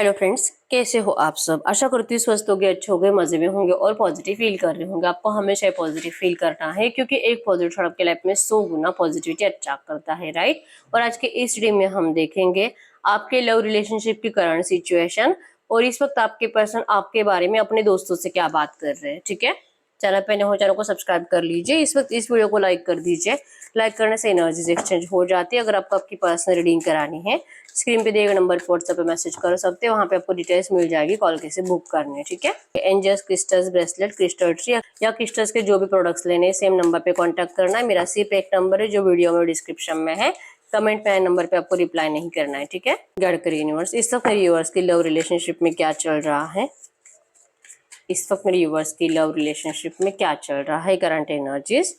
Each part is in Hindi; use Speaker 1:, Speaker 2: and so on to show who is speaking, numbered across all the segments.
Speaker 1: हेलो फ्रेंड्स, कैसे हो आप सब। आशा करती हूँ स्वस्थ होंगे, अच्छे होंगे, मजे में होंगे और पॉजिटिव फील कर रहे होंगे। आपको हमेशा पॉजिटिव फील करना है क्योंकि एक पॉजिटिव थॉट आपके लाइफ में 100 गुना पॉजिटिविटी अट्रैक्ट करता है, राइट। और आज के इस वीडियो में हम देखेंगे आपके लव रिलेशनशिप की करंट सिचुएशन और इस वक्त आपके पर्सन आपके बारे में अपने दोस्तों से क्या बात कर रहे हैं। ठीक है, चैनल पे नए हो चैनल को सब्सक्राइब कर लीजिए। इस वक्त इस वीडियो को लाइक कर दीजिए। लाइक करने से एनर्जीज एक्सचेंज हो जाती है। अगर आपको आपकी पर्सनल रीडिंग करानी है, स्क्रीन पे दिए गए नंबर पर व्हाट्सएप पे मैसेज कर सकते हैं। वहां पे आपको डिटेल्स मिल जाएगी कॉल कैसे बुक करने। ठीक है, angels crystals bracelet crystal tree या क्रिस्टल्स के जो भी प्रोडक्ट्स लेने हैं सेम नंबर पे कांटेक्ट करना है। मेरा सिर्फ एक नंबर है जो वीडियो में डिस्क्रिप्शन में है। कमेंट में नंबर पे आपको रिप्लाई नहीं करना है। ठीक है, गाइड करिए यूनिवर्स इस वक्त मेरे व्यूअर्स की लव रिलेशनशिप में क्या चल रहा है। इस वक्त मेरे व्यूअर्स की लव रिलेशनशिप में क्या चल रहा है। करंट एनर्जीज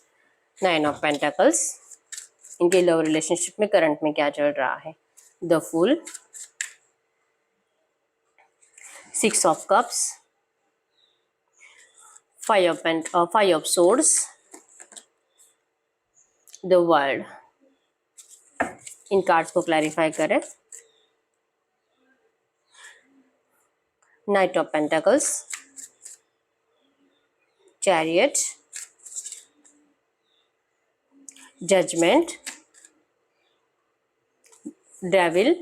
Speaker 1: 9 ऑफ पेंटिकल्स, इनके लव रिलेशनशिप में करंट में क्या चल रहा है। The fool, 6 of cups, 5 of swords, the world. इन कार्ड्स को क्लैरिफाई करें। Knight of pentacles, chariot, judgement, devil,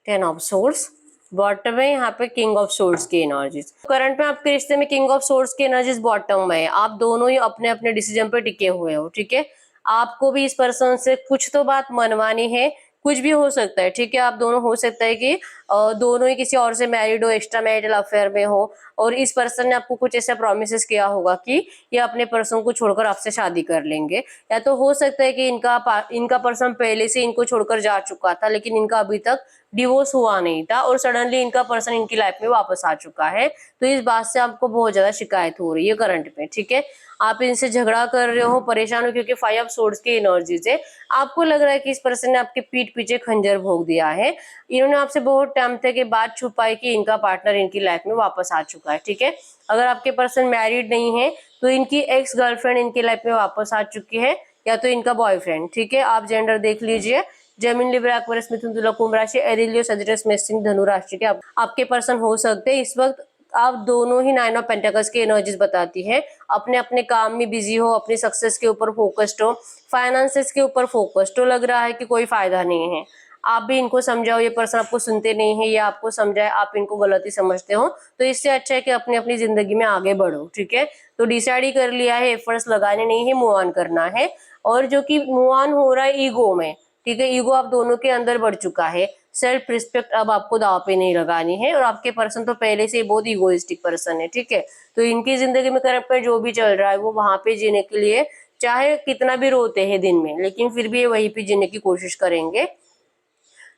Speaker 1: 10 of swords. Bottom में यहाँ पे किंग ऑफ सोर्ड्स की एनर्जीज। करंट में आपके रिश्ते में किंग ऑफ सोर्ड्स की एनर्जीज बॉटम में है। आप दोनों ही अपने अपने डिसीजन पे टिके हुए हो। ठीक है, आपको भी इस पर्सन से कुछ तो बात मनवानी है। कुछ भी हो सकता है। ठीक है, आप दोनों हो सकता है कि दोनों ही किसी और से मैरिड हो, एक्स्ट्रा मैरिटल अफेयर में हो और इस पर्सन ने आपको कुछ ऐसा प्रोमिस किया होगा कि ये अपने पर्सन को छोड़कर आपसे शादी कर लेंगे। या तो हो सकता है कि इनका पर्सन पहले से इनको छोड़कर जा चुका था लेकिन इनका अभी तक डिवोर्स हुआ नहीं था और सडनली इनका पर्सन इनकी लाइफ में वापस आ चुका है। तो इस बात से आपको बहुत ज्यादा शिकायत हो रही है करंट में। ठीक है, आप इनसे झगड़ा कर रहे हो, परेशान हो क्योंकि 5 ऑफ सोर्ड्स की एनर्जी से आपको लग रहा है कि इस पर्सन ने आपके पीठ पीछे खंजर भोंक दिया है। इन्होंने आपसे बहुत टाइम तक ये बात छुपाई कि इनका पार्टनर इनकी लाइफ में वापस आ चुका है। ठीक है, अगर आपके पर्सन मैरिड नहीं है तो इनकी एक्स गर्लफ्रेंड इनकी लाइफ में वापस आ चुकी है या तो इनका बॉयफ्रेंड। ठीक है, आप जेंडर देख लीजिए। जेमिनी, लिब्रा, एक्वेरियस, मिथुन, तुला, कुंभ राशि, एरीज, लियो, सजिटस, मेष, सिंह, धनु राशि के आपके पर्सन हो सकते हैं। इस वक्त आप दोनों ही 9 ऑफ पेंटिकल्स की एनर्जीज बताती है। अपने अपने काम में बिजी हो, अपनी सक्सेस के ऊपर फोकस्ड हो, फाइनेंसेस के ऊपर फोकस्ड हो। लग रहा है कि कोई फायदा नहीं है। आप भी इनको समझाओ, ये पर्सन आपको सुनते नहीं है, या आपको समझाए आप इनको गलत ही समझते हो। तो इससे अच्छा है कि अपनी अपनी जिंदगी में आगे बढ़ो। ठीक है, तो डिसाइड ही कर लिया है, एफर्ट्स लगाने नहीं है, मूव ऑन करना है। और जो कि मूव ऑन हो रहा है ईगो में। ठीक है, ईगो आप दोनों के अंदर बढ़ चुका है। सेल्फ रिस्पेक्ट अब आपको दाव पे नहीं लगानी है। और आपके पर्सन तो पहले से ही बहुत इगोइस्टिक पर्सन है। ठीक है, तो इनकी जिंदगी में करंट में जो भी चल रहा है वो वहां पे जीने के लिए चाहे कितना भी रोते हैं दिन में, लेकिन फिर भी ये वहीं पे जीने की कोशिश करेंगे।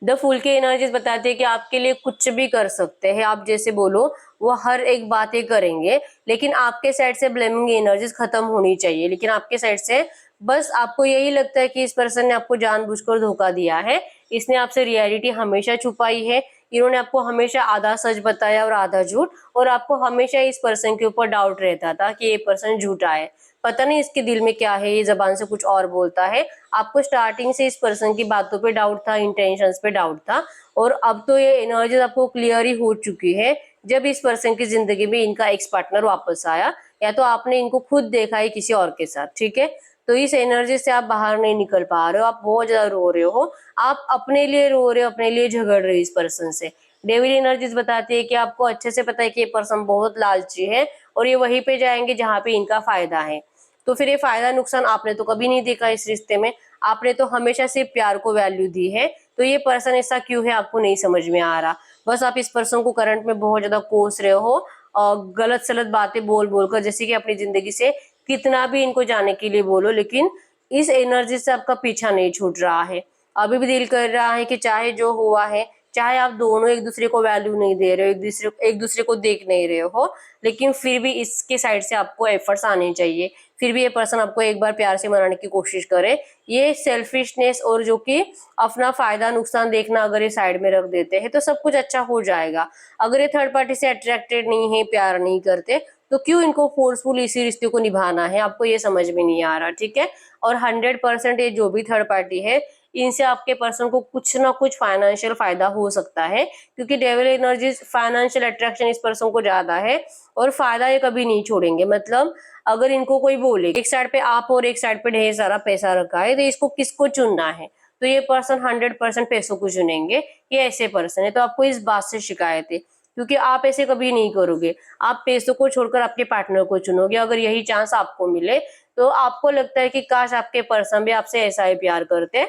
Speaker 1: द फूल की एनर्जीज बताते हैं कि आपके लिए कुछ भी कर सकते हैं। आप जैसे बोलो वो हर एक बातें करेंगे, लेकिन आपके साइड से ब्लेमिंग एनर्जीज खत्म होनी चाहिए। लेकिन आपके साइड से बस आपको यही लगता है कि इस पर्सन ने आपको जानबूझकर धोखा दिया है। इसने आपसे रियलिटी हमेशा छुपाई है। इन्होंने आपको हमेशा आधा सच बताया और आधा झूठ। और आपको हमेशा इस पर्सन के ऊपर डाउट रहता था कि ये पर्सन झूठा है। पता नहीं इसके दिल में क्या है, ये जबान से कुछ और बोलता है। आपको स्टार्टिंग से इस पर्सन की बातों पे डाउट था, इंटेंशंस पे डाउट था। और अब तो ये एनर्जी आपको क्लियर ही हो चुकी है जब इस पर्सन की जिंदगी में इनका एक्स पार्टनर वापस आया, या तो आपने इनको खुद देखा है किसी और के साथ। ठीक है, तो इस एनर्जी से आप बाहर नहीं निकल पा रहे हो। आप बहुत ज्यादा रो रहे हो। आप अपने लिए रो रहे हो, अपने लिए झगड़ रहे हो इस पर्सन से। डेविल एनर्जीज बताती है कि आपको अच्छे से पता है कि ये पर्सन बहुत लालची है और ये वहीं पे जाएंगे जहां पे इनका फायदा है। तो फिर ये फायदा नुकसान आपने तो कभी नहीं देखा इस रिश्ते में। आपने तो हमेशा सिर्फ प्यार को वैल्यू दी है। तो ये पर्सन ऐसा क्यों है आपको नहीं समझ में आ रहा। बस आप इस पर्सन को करंट में बहुत ज्यादा कोस रहे हो और गलत सलत बातें बोल बोलकर, जैसे कि अपनी जिंदगी से कितना भी इनको जाने के लिए बोलो, लेकिन इस एनर्जी से आपका पीछा नहीं छूट रहा है। अभी भी दिल कर रहा है कि चाहे जो हुआ है, चाहे आप दोनों एक दूसरे को वैल्यू नहीं दे रहे हो, एक दूसरे को देख नहीं रहे हो, लेकिन फिर भी इसके साइड से आपको एफर्ट्स आने चाहिए। फिर भी ये पर्सन आपको एक बार प्यार से मनाने की कोशिश करे। ये सेल्फिशनेस और जो कि अपना फायदा नुकसान देखना अगर ये साइड में रख देते हैं तो सब कुछ अच्छा हो जाएगा। अगर ये थर्ड पार्टी से अट्रैक्टेड नहीं है, प्यार नहीं करते, तो क्यों इनको फोर्सफुल इसी रिश्ते को निभाना है, आपको ये समझ में नहीं आ रहा। ठीक है, और 100% ये जो भी थर्ड पार्टी है इनसे आपके पर्सन को कुछ ना कुछ फाइनेंशियल फायदा हो सकता है, क्योंकि डेविल एनर्जी फाइनेंशियल अट्रैक्शन इस पर्सन को ज्यादा है और फायदा ये कभी नहीं छोड़ेंगे। मतलब अगर इनको कोई बोले एक साइड पे आप और एक साइड पे ढेर सारा पैसा रखा है, तो इसको किसको चुनना है, तो ये पर्सन 100% पैसों को चुनेंगे। ये ऐसे पर्सन है, तो आपको इस बात से शिकायत है, क्योंकि आप ऐसे कभी नहीं करोगे। आप पैसों को छोड़कर आपके पार्टनर को चुनोगे। अगर यही चांस आपको मिले तो आपको लगता है कि काश आपके पर्सन भी आपसे ऐसा ही प्यार करते,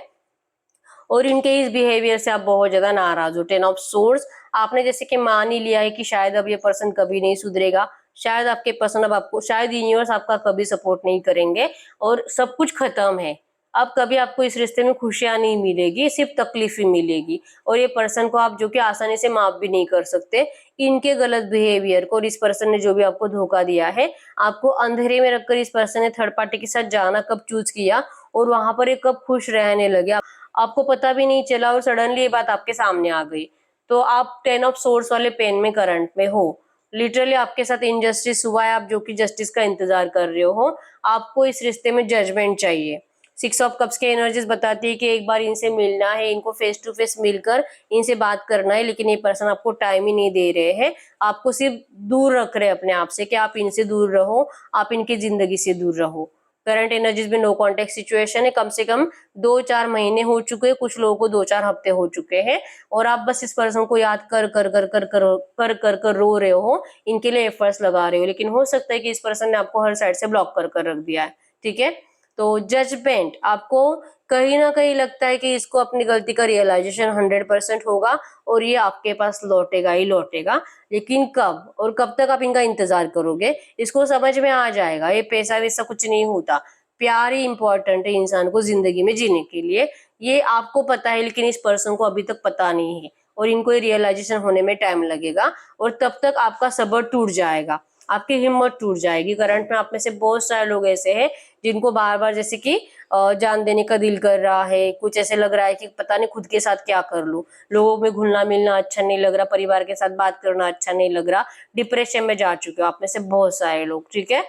Speaker 1: और इनके इस बिहेवियर से आप बहुत ज्यादा नाराज हो। 10 ऑफ सोर्स, आपने जैसे कि मान ही लिया है कि शायद अब ये पर्सन कभी नहीं सुधरेगा, शायद आपके पर्सन अब आपको, शायद यूनिवर्स आपका कभी सपोर्ट नहीं करेंगे और सब कुछ खत्म है। अब कभी आपको इस रिश्ते में खुशियां नहीं मिलेगी, सिर्फ तकलीफ ही मिलेगी। और ये पर्सन को आप जो कि आसानी से माफ भी नहीं कर सकते, इनके गलत बिहेवियर को, और इस पर्सन ने जो भी आपको धोखा दिया है, आपको अंधेरे में रखकर इस पर्सन ने थर्ड पार्टी के साथ जाना कब चूज किया और वहां पर ये कब खुश रहने लगे, आपको पता भी नहीं चला और सडनली ये बात आपके सामने आ गई। तो आप 10 ऑफ सोर्स वाले पेन में, करंट में हो। लिटरली आपके साथ इनजस्टिस हुआ है, आप जो कि जस्टिस का इंतजार कर रहे हो। आपको इस रिश्ते में जजमेंट चाहिए। 6 ऑफ कप्स के एनर्जीज बताती है कि एक बार इनसे मिलना है, इनको फेस टू फेस मिलकर इनसे बात करना है, लेकिन ये पर्सन आपको टाइम ही नहीं दे रहे हैं। आपको सिर्फ दूर रख रहे हैं अपने आप से कि आप इनसे दूर रहो, आप इनकी जिंदगी से दूर रहो। करंट एनर्जीज में नो कॉन्टेक्ट सिचुएशन है। कम से कम 2-4 महीने हो चुके हैं, कुछ लोगों को 2-4 हफ्ते हो चुके हैं, और आप बस इस पर्सन को याद कर कर कर कर कर कर कर कर रो रहे हो, इनके लिए एफर्ट्स लगा रहे हो, लेकिन हो सकता है कि इस पर्सन ने आपको हर साइड से ब्लॉक कर कर रख दिया है। ठीक है, तो जजमेंट, आपको कहीं ना कहीं लगता है कि इसको अपनी गलती का रियलाइजेशन 100% होगा और ये आपके पास लौटेगा ही लौटेगा, लेकिन कब और कब तक आप इनका इंतजार करोगे, इसको समझ में आ जाएगा। ये पैसा वैसा कुछ नहीं होता, प्यार ही इंपॉर्टेंट है इंसान को जिंदगी में जीने के लिए। ये आपको पता है, लेकिन इस पर्सन को अभी तक पता नहीं है, और इनको ये रियलाइजेशन होने में टाइम लगेगा, और तब तक आपका सब्र टूट जाएगा, आपकी हिम्मत टूट जाएगी। करंट में आप में से बहुत सारे लोग ऐसे हैं जिनको बार बार जैसे कि जान देने का दिल कर रहा है, कुछ ऐसे लग रहा है कि पता नहीं खुद के साथ क्या कर लूं, लोगों में घुलना मिलना अच्छा नहीं लग रहा, परिवार के साथ बात करना अच्छा नहीं लग रहा, डिप्रेशन में जा चुके हो आप में से बहुत सारे लोग। ठीक है,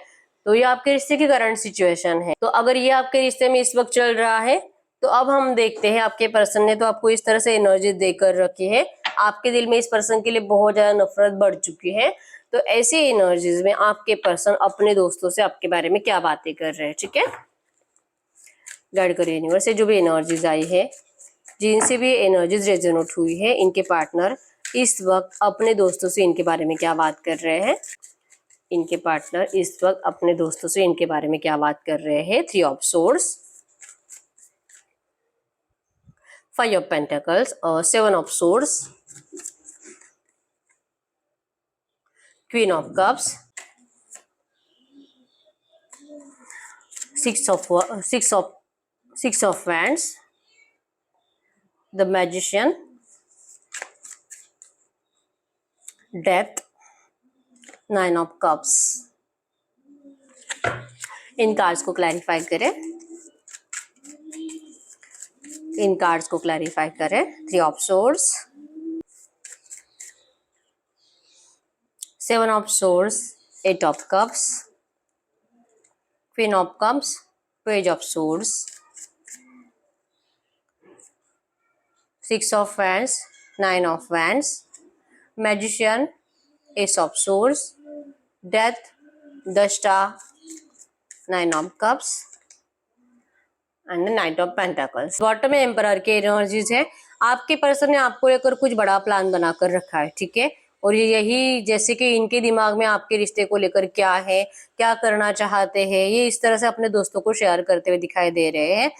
Speaker 1: तो ये आपके रिश्ते की करंट सिचुएशन है। तो अगर ये आपके रिश्ते में इस वक्त चल रहा है, तो अब हम देखते हैं आपके पर्सन ने तो आपको इस तरह से एनर्जी देकर रखी है, आपके दिल में इस पर्सन के लिए बहुत ज्यादा नफरत बढ़ चुकी है। तो ऐसी एनर्जीज में आपके पर्सन अपने दोस्तों से आपके बारे में क्या बातें कर रहे हैं। ठीक है, गाइड करिए यूनिवर्स से जो भी एनर्जीज आई है, जिनसे भी एनर्जीज रेजोनेट हुई है, इनके पार्टनर इस वक्त अपने दोस्तों से इनके बारे में क्या बात कर रहे हैं। इनके पार्टनर इस वक्त अपने दोस्तों से इनके बारे में क्या बात कर रहे हैं। 3 ऑफ सोर्स, 5 ऑफ पेंटिकल्स और 7 of source, queen of cups, 6 of wands, the magician, death, 9 of cups। In cards को क्लैरिफाई करें, इन कार्ड्स को क्लैरिफाई करें। 3 of source, 7 of source, 8 of cups, queen of cups, page of source, 6 of wands, 9 of wands, magician, ace of swords, death, the star, 9 of cups and night of pentacles. Bottom में एम्परर के एनर्जीज है। आपके पर्सन ने आपको लेकर कुछ बड़ा प्लान बनाकर रखा है। ठीक है, और यही जैसे कि इनके दिमाग में आपके रिश्ते को लेकर क्या है, क्या करना चाहते हैं, ये इस तरह से अपने दोस्तों को शेयर करते हुए दिखाई दे रहे हैं।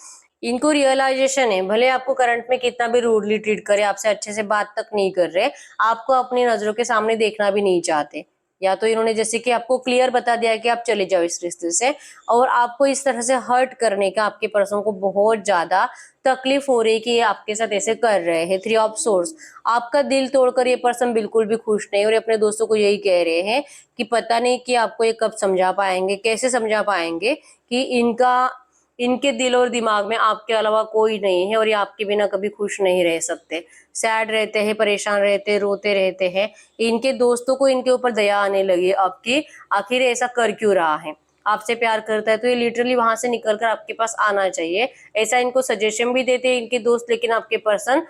Speaker 1: इनको रियलाइजेशन है, भले आपको करंट में कितना भी रूडली ट्रीट करे, आपसे अच्छे से बात तक नहीं कर रहे, आपको अपनी नजरों के सामने देखना भी नहीं चाहते, या तो इन्होंने जैसे कि आपको क्लियर बता दिया है कि आप चले जाओ इस रिश्ते से, और आपको इस तरह से हर्ट करने का आपके पर्सन को बहुत ज्यादा तकलीफ हो रही है कि ये आपके साथ ऐसे कर रहे हैं। 3 ऑफ सोर्स, आपका दिल तोड़कर ये पर्सन बिल्कुल भी खुश नहीं, और अपने दोस्तों को यही कह रहे हैं कि पता नहीं कि आपको ये कब समझा पाएंगे, कैसे समझा पाएंगे कि इनके दिल और दिमाग में आपके अलावा कोई नहीं है, और ये आपके बिना कभी खुश नहीं रह सकते। सैड रहते हैं, परेशान रहते हैं, रोते रहते हैं। इनके दोस्तों को इनके ऊपर दया आने लगी अब कि आखिर ऐसा कर क्यों रहा है। आपसे प्यार करता है तो ये लिटरली वहां से निकलकर आपके पास आना चाहिए। ऐसा इनको सजेशन भी देते हैं इनके दोस्त, लेकिन आपके पर्सन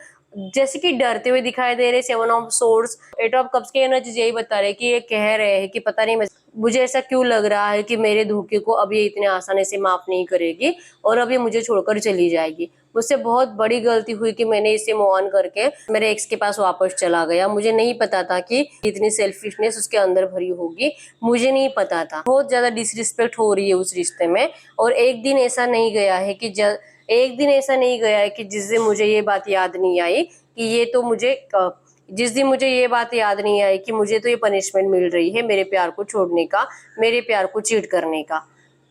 Speaker 1: जैसे कि डरते हुए दिखाई दे रहे। 7 ऑफ सोर्ड्स, 8 ऑफ कप्स की एनर्जी यही बता रहे कि ये कह रहे हैं कि पता नहीं मुझे ऐसा क्यों लग रहा है कि मेरे धोखे को अब ये इतने आसानी से माफ नहीं करेगी और अब ये मुझे छोड़कर चली जाएगी। मुझसे बहुत बड़ी गलती हुई कि मैंने इसे मूव ऑन करके मेरे एक्स के पास वापस चला गया। मुझे नहीं पता था कि इतनी सेल्फिशनेस उसके अंदर भरी होगी, मुझे नहीं पता था। बहुत ज्यादा डिसरिस्पेक्ट हो रही है उस रिश्ते में। और एक दिन ऐसा नहीं गया है कि जिस दिन मुझे ये बात याद नहीं आई कि ये तो मुझे जिस दिन मुझे ये बात याद नहीं आई कि मुझे तो ये पनिशमेंट मिल रही है मेरे प्यार को छोड़ने का, मेरे प्यार को चीट करने का।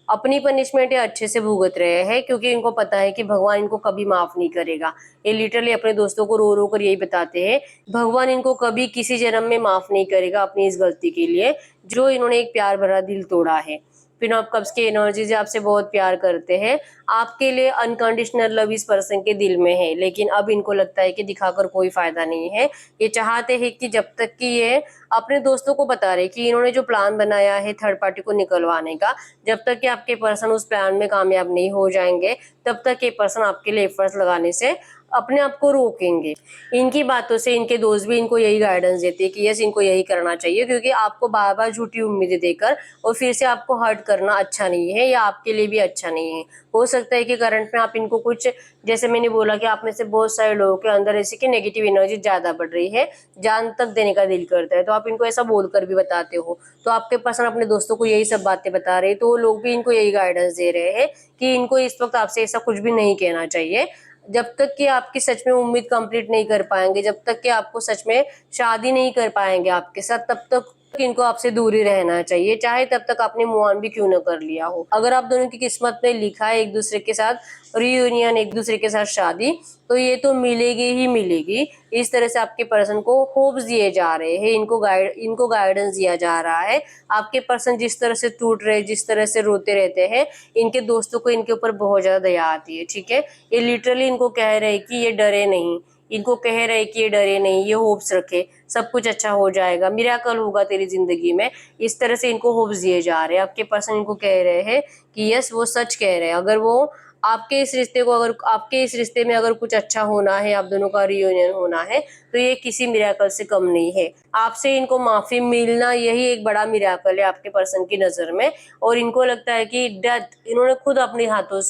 Speaker 1: अपनी पनिशमेंट ये अच्छे से भुगत रहे हैं क्योंकि इनको पता है कि भगवान इनको कभी माफ नहीं करेगा। ये लिटरली अपने दोस्तों को रो रो कर यही बताते हैं, भगवान इनको कभी किसी जन्म में माफ नहीं करेगा अपनी इस गलती के लिए जो इन्होंने एक प्यार भरा दिल तोड़ा है। क्वीन ऑफ कप्स की एनर्जीज आपसे बहुत प्यार करते हैं, आपके लिए अनकंडीशनल लव इस पर्सन के दिल में है, लेकिन अब इनको लगता है कि दिखाकर कोई फायदा नहीं है। ये चाहते हैं कि जब तक कि ये अपने दोस्तों को बता रहे कि इन्होंने जो प्लान बनाया है थर्ड पार्टी को निकलवाने का, जब तक कि आपके पर्सन उस प्लान में कामयाब नहीं हो जाएंगे तब तक ये पर्सन आपके लिए एफर्ट्स लगाने से अपने आप को रोकेंगे। इनकी बातों से इनके दोस्त भी इनको यही गाइडेंस देते हैं कि यस इनको यही करना चाहिए, क्योंकि आपको बार बार झूठी उम्मीदें देकर और फिर से आपको हर्ट करना अच्छा नहीं है या आपके लिए भी अच्छा नहीं है। हो सकता है कि करंट में आप इनको कुछ, जैसे मैंने बोला कि आप में से बहुत सारे लोगों के अंदर ऐसी कि नेगेटिव एनर्जी ज्यादा बढ़ रही है, जान तक देने का दिल करता है, तो आप इनको ऐसा बोलकर भी बताते हो। तो आपके पर्सन अपने दोस्तों को यही सब बातें बता रहे हैं, तो वो लोग भी इनको यही गाइडेंस दे रहे हैं कि इनको इस वक्त आपसे ऐसा कुछ भी नहीं कहना चाहिए। जब तक कि आपकी सच में उम्मीद कंप्लीट नहीं कर पाएंगे, जब तक कि आपको सच में शादी नहीं कर पाएंगे आपके साथ, तब तक इनको आपसे दूरी रहना चाहिए, चाहे तब तक आपने मूव ऑन भी क्यों न कर लिया हो। अगर आप दोनों की किस्मत में लिखा है एक दूसरे के साथ रियूनियन, एक दूसरे के साथ शादी, तो ये तो मिलेगी ही मिलेगी। इस तरह से आपके पर्सन को होप्स दिए जा रहे हैं, इनको गाइडेंस दिया जा रहा है। आपके पर्सन जिस तरह से टूट रहे, जिस तरह से रोते रहते हैं, इनके दोस्तों को इनके ऊपर बहुत ज्यादा दया आती है। ठीक है, ये लिटरली इनको कह रहे हैं कि ये डरे नहीं, इनको कह रहे कि ये डरे नहीं, ये होप्स रखे, सब कुछ अच्छा हो जाएगा, मिरेकल होगा तेरी जिंदगी में। इस तरह से इनको होप्स दिए जा रहे हैं। आपके पर्सन इनको कह रहे हैं कि यस वो सच कह रहे हैं। अगर वो आपके इस रिश्ते में अगर कुछ अच्छा होना है, आप दोनों का रियूनियन होना है, तो ये किसी मिरेकल से कम नहीं है। आपसे इनको माफी मिलना यही एक बड़ा मिरेकल है आपके पर्सन की नजर में। और इनको लगता है कि डेथ इन्होंने खुद अपने हाथों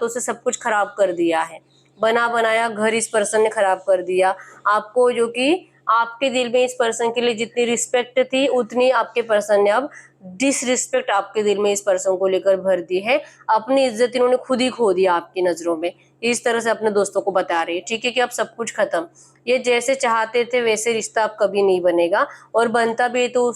Speaker 1: से सब कुछ खराब कर दिया है। बना बनाया घर इस पर्सन ने खराब कर दिया आपको, जो कि आपके दिल में इस पर्सन के लिए जितनी रिस्पेक्ट थी उतनी आपके पर्सन ने अब डिसरिस्पेक्ट आपके दिल में इस पर्सन को लेकर भर दी है। अपनी इज्जत इन्होंने खुद ही खो दिया आपकी नजरों में। इस तरह से अपने दोस्तों को बता रही है, ठीक है, कि अब सब कुछ खत्म, ये जैसे चाहते थे वैसे रिश्ता अब कभी नहीं बनेगा। और बनता भी है तो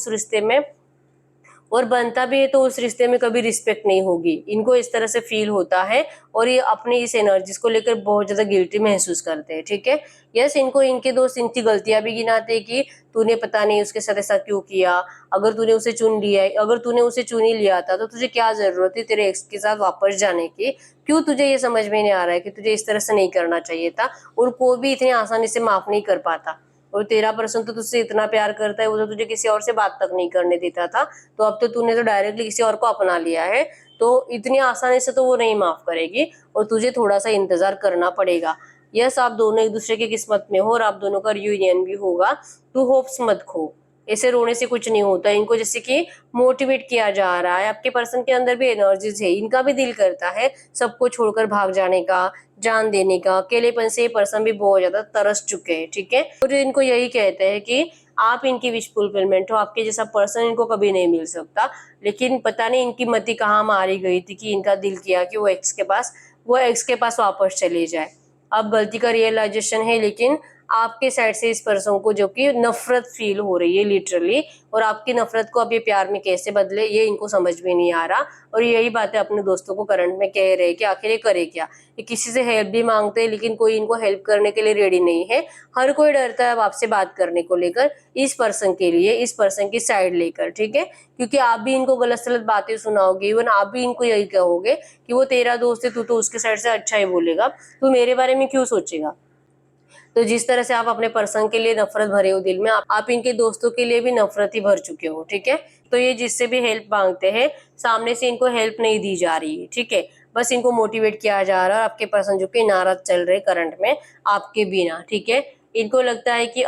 Speaker 1: उस रिश्ते में कभी रिस्पेक्ट नहीं होगी। इनको इस तरह से फील होता है और ये अपनी इस एनर्जीज को लेकर बहुत ज्यादा गिल्टी महसूस करते हैं। ठीक है, यस, इनको इनके दोस्त इनकी गलतियां भी गिनाते हैं कि तूने पता नहीं उसके साथ ऐसा क्यों किया, अगर तूने उसे चुन ही लिया था तो तुझे क्या जरूरत थी तेरे एक्स के साथ वापस जाने की, क्यों तुझे ये समझ में नहीं आ रहा है कि तुझे इस तरह से नहीं करना चाहिए था, और कोई भी इतनी आसानी से माफ नहीं कर पाता। और तेरा पर्सन तो तुझसे इतना प्यार करता है, वो तो तुझे किसी और से बात तक नहीं करने देता था, तो अब तो तूने तो डायरेक्टली किसी और को अपना लिया है, तो इतनी आसानी से तो वो नहीं माफ करेगी और तुझे थोड़ा सा इंतजार करना पड़ेगा। यस, आप दोनों एक दूसरे की किस्मत में हो और आप दोनों का रियूनियन भी होगा। तू होप्स मत खो, ऐसे रोने से कुछ नहीं होता। इनको जैसे कि मोटिवेट किया जा रहा है। आपके पर्सन के अंदर भी एनर्जीज है, इनका भी दिल करता है सबको छोड़कर भाग जाने का, जान देने का। अकेलेपन से ये पर्सन भी बहुत ज्यादा तरस चुके हैं। ठीक है, और इनको यही कहते हैं कि आप इनकी विश फुलफिलमेंट हो, आपके जैसा पर्सन इनको कभी नहीं मिल सकता। लेकिन पता नहीं इनकी मति कहाँ मारी गई थी कि इनका दिल किया कि वो एक्स के पास वापस चले जाए। अब गलती का रियलाइजेशन है, लेकिन आपके साइड से इस पर्सन को जो कि नफरत फील हो रही है लिटरली, और आपकी नफरत को अब ये प्यार में कैसे बदले ये इनको समझ में नहीं आ रहा। और यही बातें अपने दोस्तों को करंट में कह रहे हैं कि आखिर ये करे क्या। ये किसी से हेल्प भी मांगते हैं लेकिन कोई इनको हेल्प करने के लिए रेडी नहीं है। हर कोई डरता है अब आपसे बात करने को लेकर, इस पर्सन के लिए, इस पर्सन की साइड लेकर। ठीक है, क्योंकि आप भी इनको गलत सलत बातें सुनाओगे, इवन आप भी इनको यही कहोगे कि वो तेरा दोस्त है, तू तो उसके साइड से अच्छा ही बोलेगा, तू मेरे बारे में क्यों सोचेगा। तो जिस तरह से आप अपने पर्सन के लिए नफरत भरे हो दिल में, आप इनके दोस्तों के लिए भी नफरत ही भर चुके हो। ठीक है, तो ये जिससे भी हेल्प मांगते हैं, सामने से इनको हेल्प नहीं दी जा रही है, ठीक है, बस इनको मोटिवेट किया जा रहा है। आपके पर्सन जो कि नाराज चल रहे करंट में आपके बिना, ठीक है, इनको लगता है कि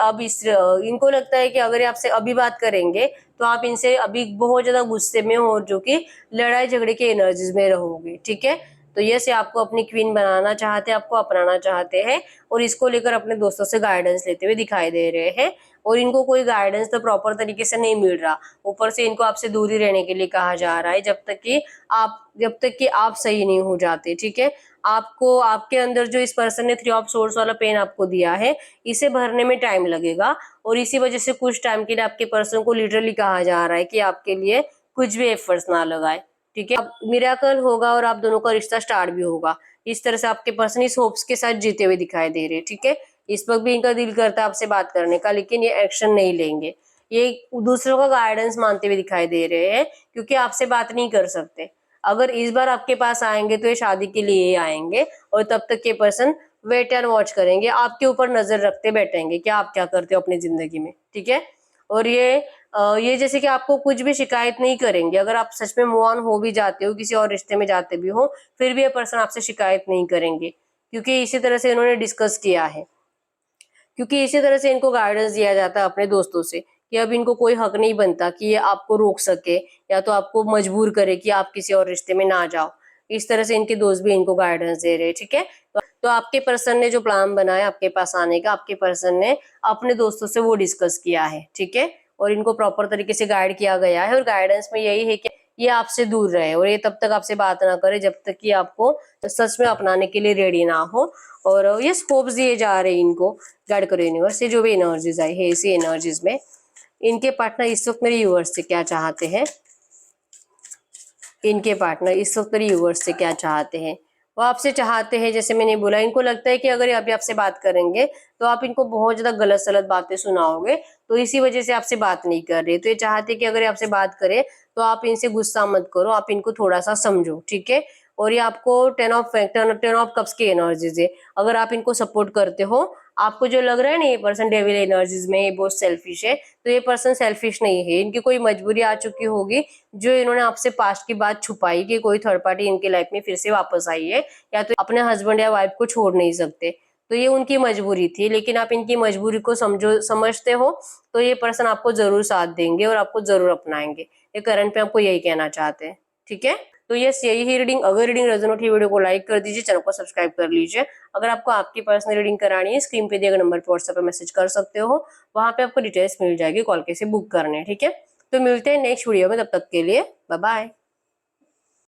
Speaker 1: इनको लगता है कि अगर ये आपसे अभी बात करेंगे तो आप इनसे अभी बहुत ज्यादा गुस्से में हो, जो कि लड़ाई झगड़े के एनर्जीज में रहोगे, ठीक है। तो ये से आपको अपनी क्वीन बनाना चाहते हैं, आपको अपनाना चाहते हैं, और इसको लेकर अपने दोस्तों से गाइडेंस लेते हुए दिखाई दे रहे हैं, और इनको कोई गाइडेंस तो प्रॉपर तरीके से नहीं मिल रहा, ऊपर से इनको आपसे दूरी रहने के लिए कहा जा रहा है जब तक कि आप सही नहीं हो जाते, ठीक है। आपको आपके अंदर जो इस पर्सन ने 3 ऑफ सोर्स वाला पेन आपको दिया है, इसे भरने में टाइम लगेगा, और इसी वजह से कुछ टाइम के लिए आपके पर्सन को लिटरली कहा जा रहा है कि आपके लिए कुछ भी एफर्ट्स ना लगाए, ठीक है। अब मिरेकल होगा और आप दोनों का रिश्ता स्टार्ट भी होगा। इस तरह से आपके पर्सन इस होप्स के साथ जीते हुए दिखाई दे रहे हैं, ठीक है। इस वक्त भी इनका दिल करता है आपसे बात करने का, लेकिन ये एक्शन नहीं लेंगे, ये दूसरों का गाइडेंस मानते हुए दिखाई दे रहे हैं, क्योंकि आपसे बात नहीं कर सकते। अगर इस बार आपके पास आएंगे तो ये शादी के लिए ही आएंगे, और तब तक ये पर्सन वेट एंड वॉच करेंगे, आपके ऊपर नजर रखते बैठेंगे कि आप क्या करते हो अपनी जिंदगी में, ठीक है। और ये जैसे कि आपको कुछ भी शिकायत नहीं करेंगे, अगर आप सच में मूव ऑन हो भी जाते हो, किसी और रिश्ते में जाते भी हो, फिर भी ये पर्सन आपसे शिकायत नहीं करेंगे, क्योंकि इसी तरह से इन्होंने डिस्कस किया है, क्योंकि इसी तरह से इनको गाइडेंस दिया जाता है अपने दोस्तों से कि अब इनको कोई हक नहीं बनता कि ये आपको रोक सके या तो आपको मजबूर करे कि आप किसी और रिश्ते में ना जाओ। इस तरह से इनके दोस्त भी इनको गाइडेंस दे रहे हैं, ठीक है। तो आपके पर्सन ने जो प्लान बनाया आपके पास आने का, आपके पर्सन ने अपने दोस्तों से वो डिस्कस किया है, ठीक है, और इनको प्रॉपर तरीके से गाइड किया गया है, और गाइडेंस में यही है कि ये आपसे दूर रहे, और ये तब तक आपसे बात ना करे जब तक कि आपको सच में अपनाने के लिए रेडी ना हो। और ये स्कोप्स दिए जा रहे हैं इनको, गाइड करो यूनिवर्स से, जो भी एनर्जीज आई है इसी एनर्जीज में इनके पार्टनर इस वक्त मेरे यूनिवर्स से क्या चाहते हैं, इनके पार्टनर इस वक्त मेरे यूनिवर्स से क्या चाहते हैं। वो आपसे चाहते हैं, जैसे मैंने बोला, इनको लगता है कि अगर ये अभी आपसे बात करेंगे तो आप इनको बहुत ज्यादा गलत सलत बातें सुनाओगे, तो इसी वजह से आपसे बात नहीं कर रहे। तो ये चाहते हैं कि अगर ये आपसे बात करे तो आप इनसे गुस्सा मत करो, आप इनको थोड़ा सा समझो, ठीक है। और ये आपको 10 ऑफ कप्स की एनर्जीज है, अगर आप इनको सपोर्ट करते हो, आपको जो लग रहा है ना ये पर्सन डेविल एनर्जीज में, ये बहुत सेल्फिश है, तो ये पर्सन सेल्फिश नहीं है, इनकी कोई मजबूरी आ चुकी होगी जो इन्होंने आपसे पास्ट की बात छुपाई कि कोई थर्ड पार्टी इनकी लाइफ में फिर से वापस आई है, या तो अपने हस्बैंड या वाइफ को छोड़ नहीं सकते, तो ये उनकी मजबूरी थी। लेकिन आप इनकी मजबूरी को समझते हो तो ये पर्सन आपको जरूर साथ देंगे और आपको जरूर अपनाएंगे, ये करंट पे आपको यही कहना चाहते हैं, ठीक है। तो यस, यही ही रीडिंग। अगर रीडिंग रेजोनेट हुई वीडियो को लाइक कर दीजिए, चैनल को सब्सक्राइब कर लीजिए। अगर आपको आपकी पर्सनल रीडिंग करानी है, स्क्रीन पे दिए गए नंबर पर व्हाट्सएप पे मैसेज कर सकते हो, वहां पे आपको डिटेल्स मिल जाएगी, कॉल कैसे बुक करने, ठीक है। तो मिलते हैं नेक्स्ट वीडियो में, तब तक के लिए बाय बाय।